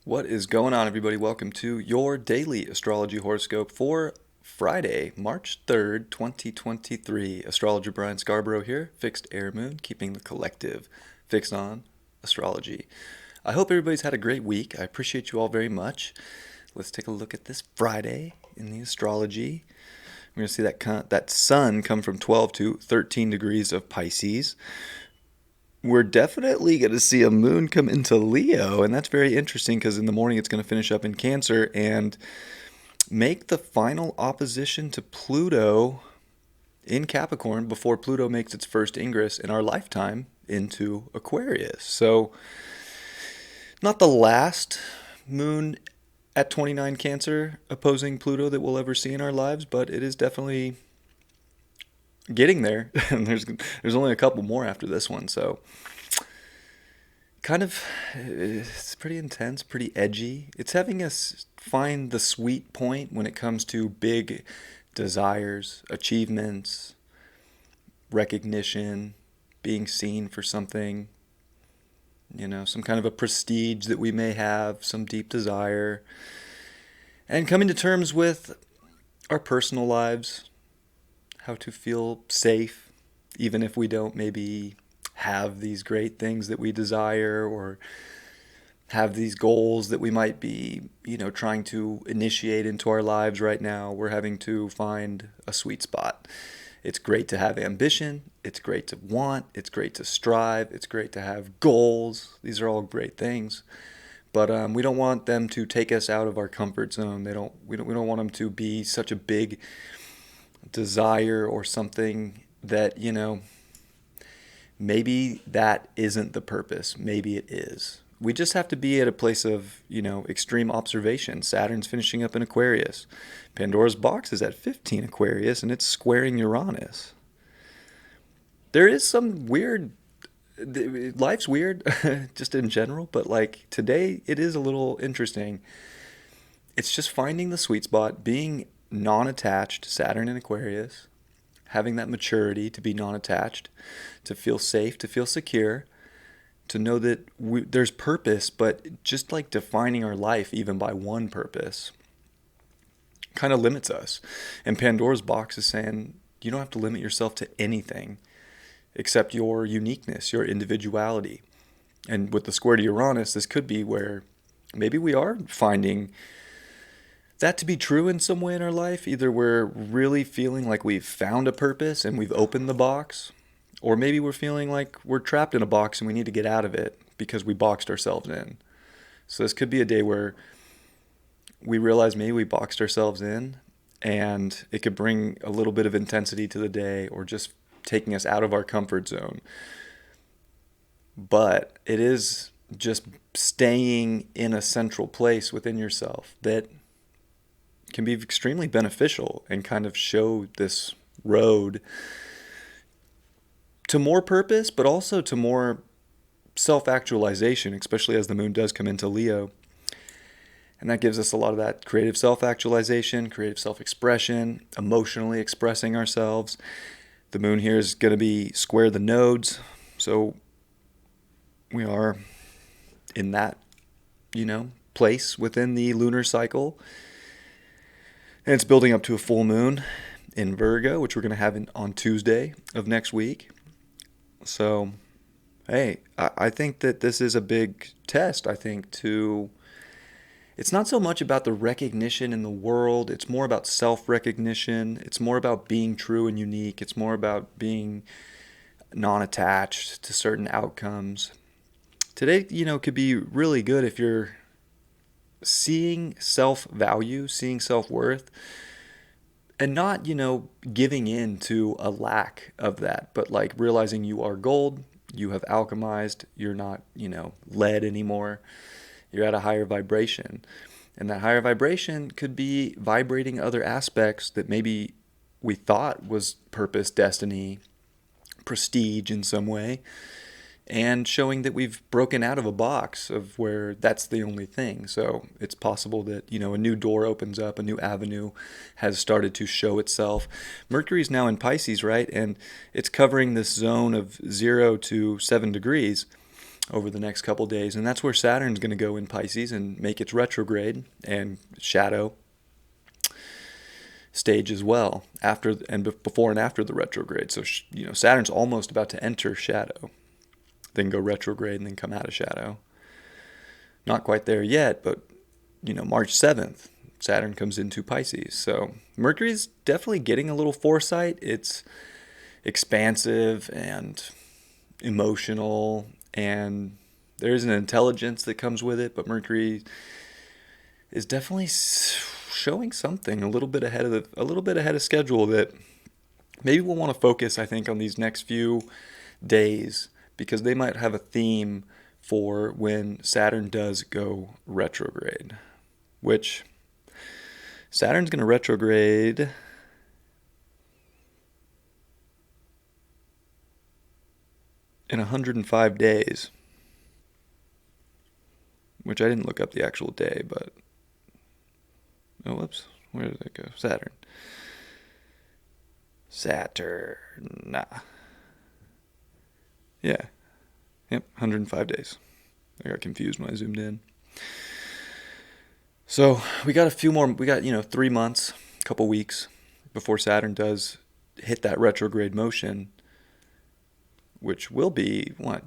What is going on, everybody? Welcome to your daily astrology horoscope for Friday, March 3rd, 2023. Astrologer Brian Scarborough here, fixed air moon, keeping the collective fixed on astrology. I hope everybody's had a great week. I appreciate you all very much. Let's take a look at this Friday in the astrology. We're going to see that sun come from 12 to 13 degrees of Pisces. We're definitely going to see a moon come into Leo, and that's very interesting because in the morning it's going to finish up in Cancer and make the final opposition to Pluto in Capricorn before Pluto makes its first ingress in our lifetime into Aquarius. So, not the last moon at 29 Cancer opposing Pluto that we'll ever see in our lives, but it is definitely getting there. And there's only a couple more after this one, so it's pretty intense, pretty edgy. It's having us find the sweet point when it comes to big desires, achievements, recognition, being seen for something, some kind of a prestige that we may have, some deep desire, and coming to terms with our personal lives, how to feel safe, even if we don't maybe have these great things that we desire or have these goals that we might be, trying to initiate into our lives right now. We're having to find a sweet spot. It's great to have ambition. It's great to want. It's great to strive. It's great to have goals. These are all great things. But we don't want them to take us out of our comfort zone. We don't want them to be such a big desire or something that, maybe that isn't the purpose. Maybe it is. We just have to be at a place of, extreme observation. Saturn's finishing up in Aquarius. Pandora's box is at 15 Aquarius, and it's squaring Uranus. There is some weird, life's weird, just in general, but like today it is a little interesting. It's just finding the sweet spot, being non-attached, Saturn in Aquarius, having that maturity to be non-attached, to feel safe, to feel secure, to know that there's purpose, but just like defining our life even by one purpose kind of limits us. And Pandora's box is saying you don't have to limit yourself to anything except your uniqueness, your individuality. And with the square to Uranus, this could be where maybe we are finding that to be true in some way in our life. Either we're really feeling like we've found a purpose and we've opened the box, or maybe we're feeling like we're trapped in a box and we need to get out of it because we boxed ourselves in. So this could be a day where we realize maybe we boxed ourselves in, and it could bring a little bit of intensity to the day or just taking us out of our comfort zone. But it is just staying in a central place within yourself that can be extremely beneficial and kind of show this road to more purpose, but also to more self-actualization, especially as the moon does come into Leo. And that gives us a lot of that creative self-actualization, creative self-expression, emotionally expressing ourselves. The moon here is going to be square the nodes, so we are in that, place within the lunar cycle. And it's building up to a full moon in Virgo, which we're going to have on Tuesday of next week. So, hey, I think that this is a big test, it's not so much about the recognition in the world. It's more about self-recognition. It's more about being true and unique. It's more about being non-attached to certain outcomes. Today, could be really good if you're seeing self-value, seeing self-worth, and not, giving in to a lack of that, but like realizing you are gold, you have alchemized, you're not, lead anymore, you're at a higher vibration. And that higher vibration could be vibrating other aspects that maybe we thought was purpose, destiny, prestige in some way, and showing that we've broken out of a box of where that's the only thing. So it's possible that, a new door opens up, a new avenue has started to show itself. Mercury's now in Pisces, right? And it's covering this zone of 0 to 7 degrees over the next couple days. And that's where Saturn's going to go in Pisces and make its retrograde and shadow stage as well, after and before and after the retrograde. So, Saturn's almost about to enter shadow, then go retrograde, and then come out of shadow. Not quite there yet, but, March 7th, Saturn comes into Pisces. So Mercury's definitely getting a little foresight. It's expansive and emotional, and there's an intelligence that comes with it, but Mercury is definitely showing something a little bit ahead of schedule that maybe we'll want to focus, I think, on these next few days, because they might have a theme for when Saturn does go retrograde, which Saturn's going to retrograde in 105 days, which I didn't look up the actual day, but, oh, whoops, where did it go? Saturn. Yeah. Yep, 105 days. I got confused when I zoomed in. So we got 3 months, a couple weeks before Saturn does hit that retrograde motion, which will be, I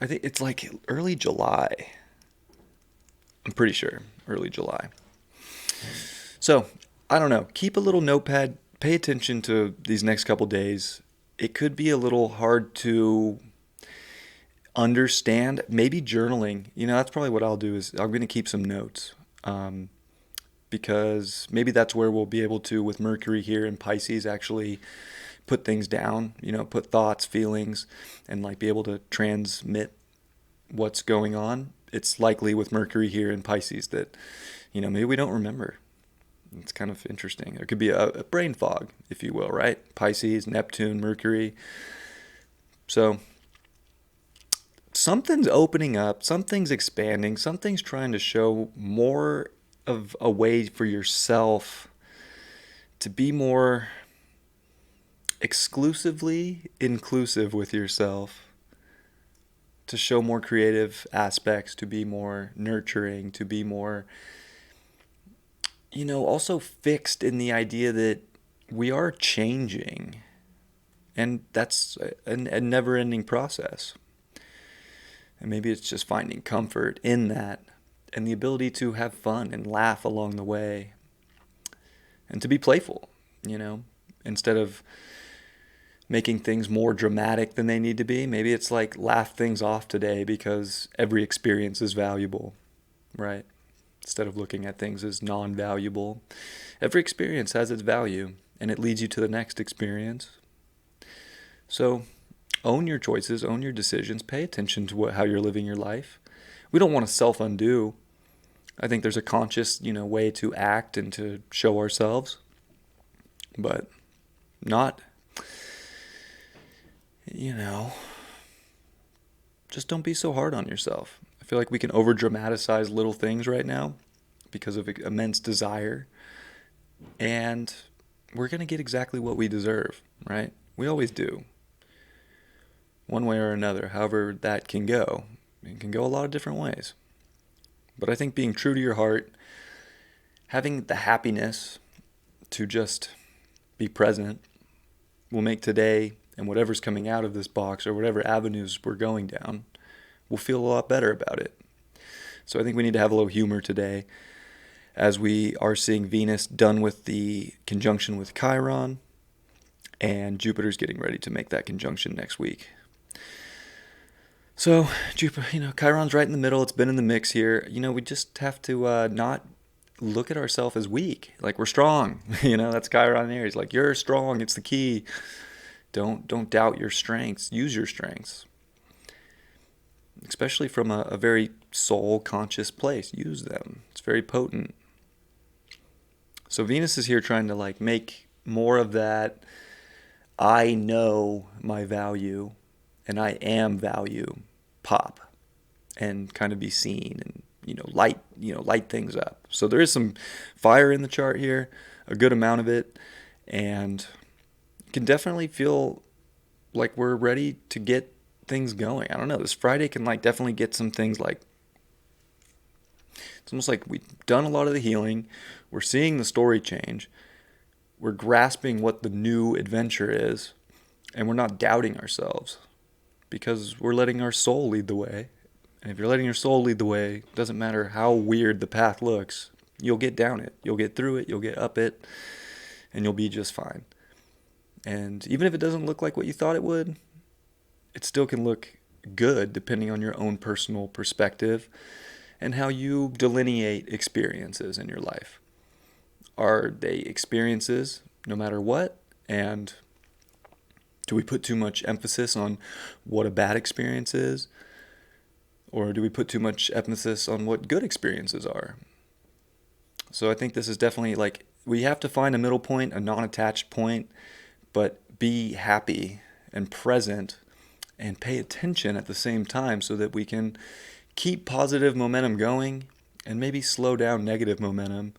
think it's like early July. I'm pretty sure, early July. So, I don't know. Keep a little notepad. Pay attention to these next couple days. It could be a little hard to understand. Maybe journaling. That's probably what I'll do, is I'm going to keep some notes. Because maybe that's where we'll be able to, with Mercury here in Pisces, actually put things down, put thoughts, feelings, and be able to transmit what's going on. It's likely with Mercury here in Pisces that, maybe we don't remember. It's kind of interesting. There could be a brain fog, if you will, right? Pisces, Neptune, Mercury. So something's opening up, something's expanding, something's trying to show more of a way for yourself to be more exclusively inclusive with yourself, to show more creative aspects, to be more nurturing, to be more, also fixed in the idea that we are changing, and that's a never-ending process. And maybe it's just finding comfort in that, and the ability to have fun and laugh along the way, and to be playful, instead of making things more dramatic than they need to be. Maybe it's laugh things off today because every experience is valuable, right? Instead of looking at things as non-valuable. Every experience has its value, and it leads you to the next experience. So own your choices, own your decisions, pay attention to how you're living your life. We don't want to self-undo. I think there's a conscious, way to act and to show ourselves, but not, just don't be so hard on yourself. I feel like we can over-dramatize little things right now because of immense desire, and we're going to get exactly what we deserve, right? We always do. One way or another, however that can go. It can go a lot of different ways. But I think being true to your heart, having the happiness to just be present, will make today and whatever's coming out of this box or whatever avenues we're going down, we'll feel a lot better about it. So I think we need to have a little humor today as we are seeing Venus done with the conjunction with Chiron, and Jupiter's getting ready to make that conjunction next week. So Jupiter, Chiron's right in the middle. It's been in the mix here. We just have to not look at ourselves as weak. We're strong. That's Chiron there. He's like, you're strong. It's the key. Don't doubt your strengths. Use your strengths. Especially from a very soul-conscious place. Use them. It's very potent. So Venus is here trying to make more of that I know my value and I am value pop and kind of be seen and light things up. So there is some fire in the chart here, a good amount of it, and you can definitely feel like we're ready to get things going. I don't know. This Friday can like definitely get some things like it's almost like we've done a lot of the healing. We're seeing the story change. We're grasping what the new adventure is, and we're not doubting ourselves because we're letting our soul lead the way. And if you're letting your soul lead the way, it doesn't matter how weird the path looks, you'll get down it, you'll get through it, you'll get up it, and you'll be just fine. And even if it doesn't look like what you thought it would, it still can look good depending on your own personal perspective and how you delineate experiences in your life. Are they experiences no matter what? And do we put too much emphasis on what a bad experience is? Or do we put too much emphasis on what good experiences are? So I think this is definitely like, we have to find a middle point, a non-attached point, but be happy and present and pay attention at the same time so that we can keep positive momentum going and maybe slow down negative momentum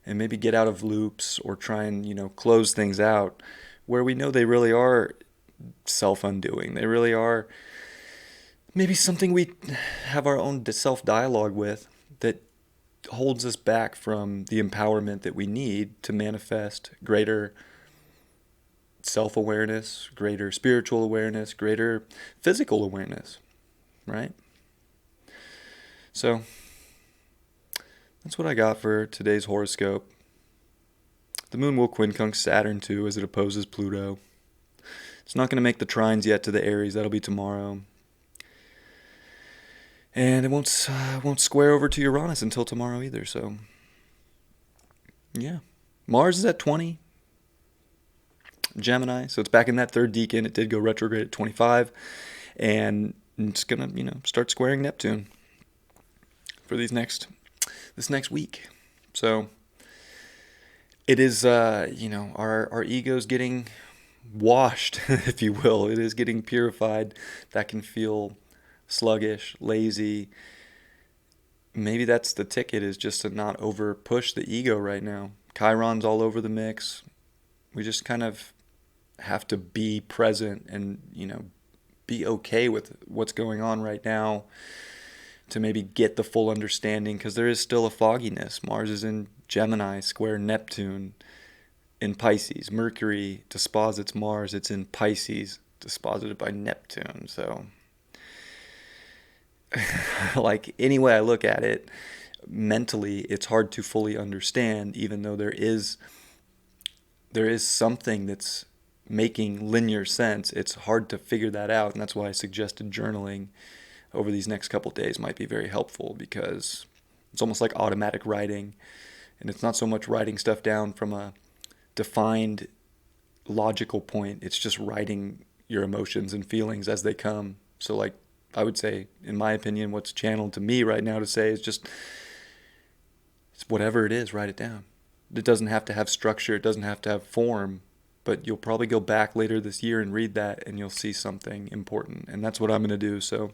and maybe get out of loops or try and, close things out where we know they really are self-undoing. They really are maybe something we have our own self-dialogue with that holds us back from the empowerment that we need to manifest greater self-awareness, greater spiritual awareness, greater physical awareness, right? So that's what I got for today's horoscope. The moon will quincunx Saturn too as it opposes Pluto. It's not going to make the trines yet to the Aries. That'll be tomorrow. And it won't square over to Uranus until tomorrow either. So, yeah. Mars is at 20. Gemini. So it's back in that third decan. It did go retrograde at 25. And it's going to, start squaring Neptune for this next week. So it is, our ego's getting washed, if you will. It is getting purified. That can feel sluggish, lazy. Maybe that's the ticket, is just to not over push the ego right now. Chiron's all over the mix. We just kind of have to be present and, be okay with what's going on right now to maybe get the full understanding, because there is still a fogginess. Mars is in Gemini, square Neptune in Pisces. Mercury disposits Mars. It's in Pisces, disposited by Neptune. So like, any way I look at it, mentally it's hard to fully understand, even though there is something that's making linear sense. It's hard to figure that out, and that's why I suggested journaling over these next couple days might be very helpful, because it's almost like automatic writing, and it's not so much writing stuff down from a defined logical point. It's just writing your emotions and feelings as they come. So like, I would say, in my opinion, what's channeled to me right now to say is just, it's whatever it is, write it down. It doesn't have to have structure. It doesn't have to have form. But you'll probably go back later this year and read that, and you'll see something important. And that's what I'm going to do. So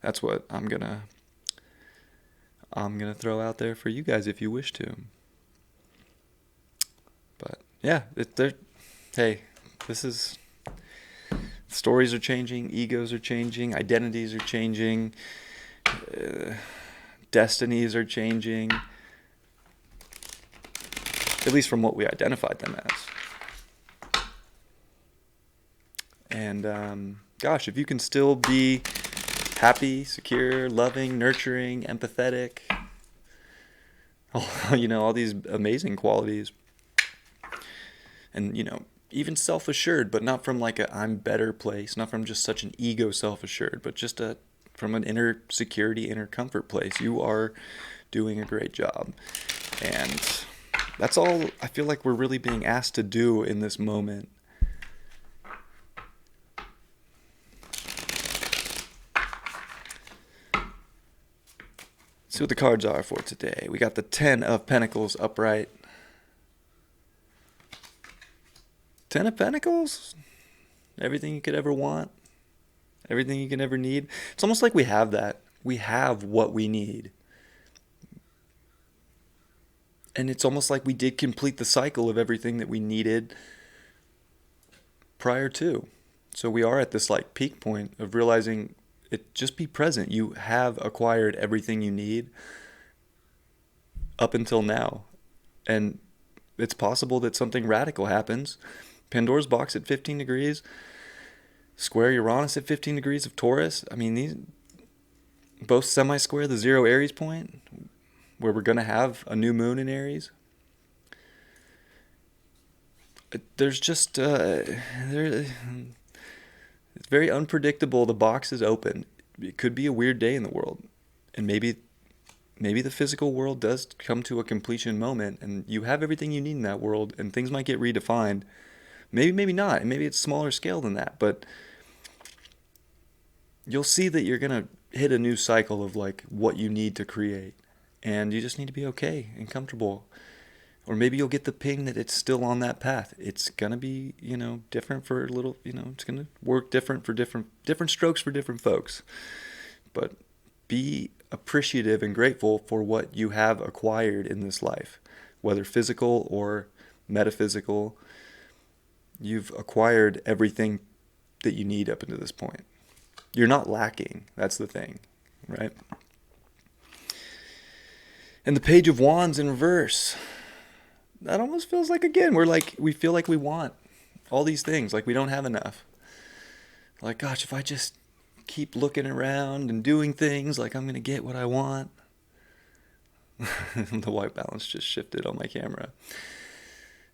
that's what I'm going to throw out there for you guys if you wish to. But yeah, hey, this is... Stories are changing, egos are changing, identities are changing, destinies are changing, at least from what we identified them as. And gosh, if you can still be happy, secure, loving, nurturing, empathetic, all these amazing qualities, and, even self-assured, but not from like a I'm better place, not from just such an ego self-assured, but just from an inner security, inner comfort place. You are doing a great job. And that's all I feel like we're really being asked to do in this moment. See what the cards are for today. We got the 10 of Pentacles upright. Ten of Pentacles, everything you could ever want, everything you can ever need. It's almost like we have that. We have what we need. And it's almost like we did complete the cycle of everything that we needed prior to. So we are at this like peak point of realizing it, just be present. You have acquired everything you need up until now. And it's possible that something radical happens. Pandora's box at 15 degrees, square Uranus at 15 degrees of Taurus. I mean, these both semi-square the 0 Aries point, where we're going to have a new moon in Aries. There's just it's very unpredictable. The box is open. It could be a weird day in the world, and maybe the physical world does come to a completion moment, and you have everything you need in that world, and things might get redefined. Maybe not, and maybe it's smaller scale than that, but you'll see that you're gonna hit a new cycle of like what you need to create, and you just need to be okay and comfortable. Or maybe you'll get the ping that it's still on that path. It's gonna be, different for little, it's gonna work different for different strokes for different folks. But be appreciative and grateful for what you have acquired in this life, whether physical or metaphysical. You've acquired everything that you need up until this point. You're not lacking. That's the thing, right? And the Page of Wands in reverse. That almost feels like, again, we feel like we want all these things, like we don't have enough. Like, gosh, if I just keep looking around and doing things, like I'm going to get what I want. The white balance just shifted on my camera.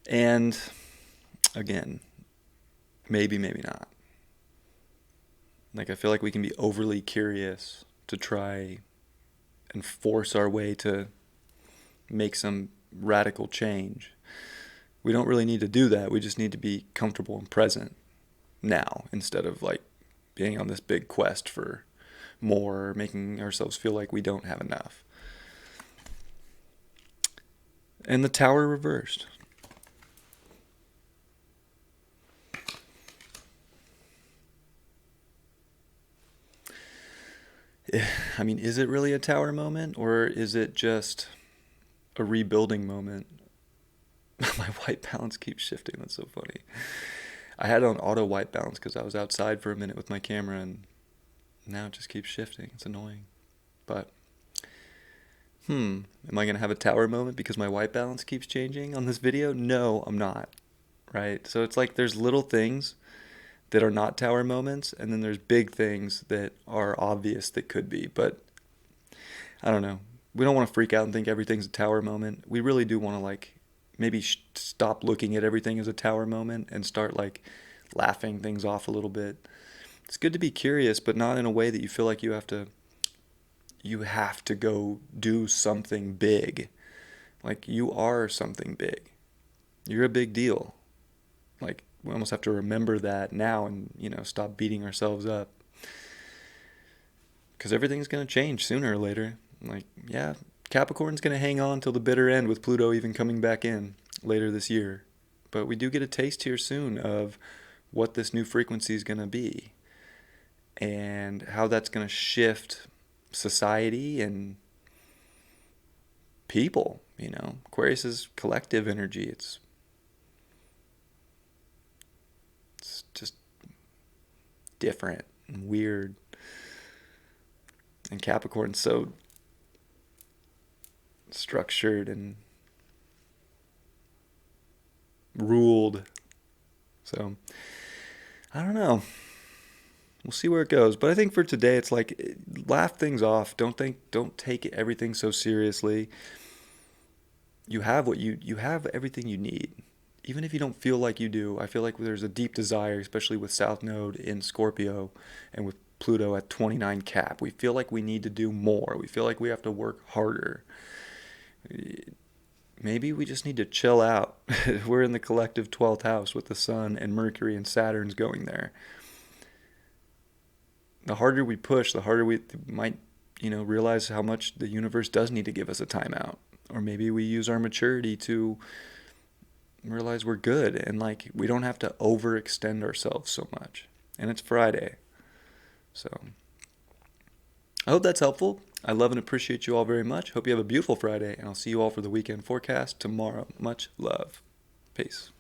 And again, maybe not. Like, I feel like we can be overly curious to try and force our way to make some radical change. We don't really need to do that. We just need to be comfortable and present now, instead of like being on this big quest for more, making ourselves feel like we don't have enough. And the Tower reversed. I mean, is it really a Tower moment, or is it just a rebuilding moment? My white balance keeps shifting. That's so funny. I had it on auto white balance because I was outside for a minute with my camera, and now it just keeps shifting. It's annoying. But, am I going to have a Tower moment because my white balance keeps changing on this video? No, I'm not. Right? So it's like there's little things that are not Tower moments, and then there's big things that are obvious that could be. But I don't know. We don't want to freak out and think everything's a Tower moment. We really do want to like maybe stop looking at everything as a Tower moment and start like laughing things off a little bit. It's good to be curious, but not in a way that you feel like you have to go do something big. Like, you are something big. You're a big deal. Like, we almost have to remember that now and, stop beating ourselves up. Because everything's going to change sooner or later. Like, yeah, Capricorn's going to hang on till the bitter end, with Pluto even coming back in later this year. But we do get a taste here soon of what this new frequency is going to be, and how that's going to shift society and people. Aquarius is collective energy. It's just different and weird. And Capricorn's so structured and ruled. So, I don't know. We'll see where it goes. But I think for today, it's like, laugh things off. Don't take everything so seriously. You have you have everything you need. Even if you don't feel like you do, I feel like there's a deep desire, especially with South Node in Scorpio and with Pluto at 29 Cap. We feel like we need to do more. We feel like we have to work harder. Maybe we just need to chill out. We're in the collective 12th house with the Sun and Mercury and Saturn's going there. The harder we push, the harder we might, realize how much the universe does need to give us a timeout. Or maybe we use our maturity to realize we're good and like we don't have to overextend ourselves so much. And it's Friday. So I hope that's helpful. I love and appreciate you all very much. Hope you have a beautiful Friday, and I'll see you all for the weekend forecast tomorrow. Much love. Peace.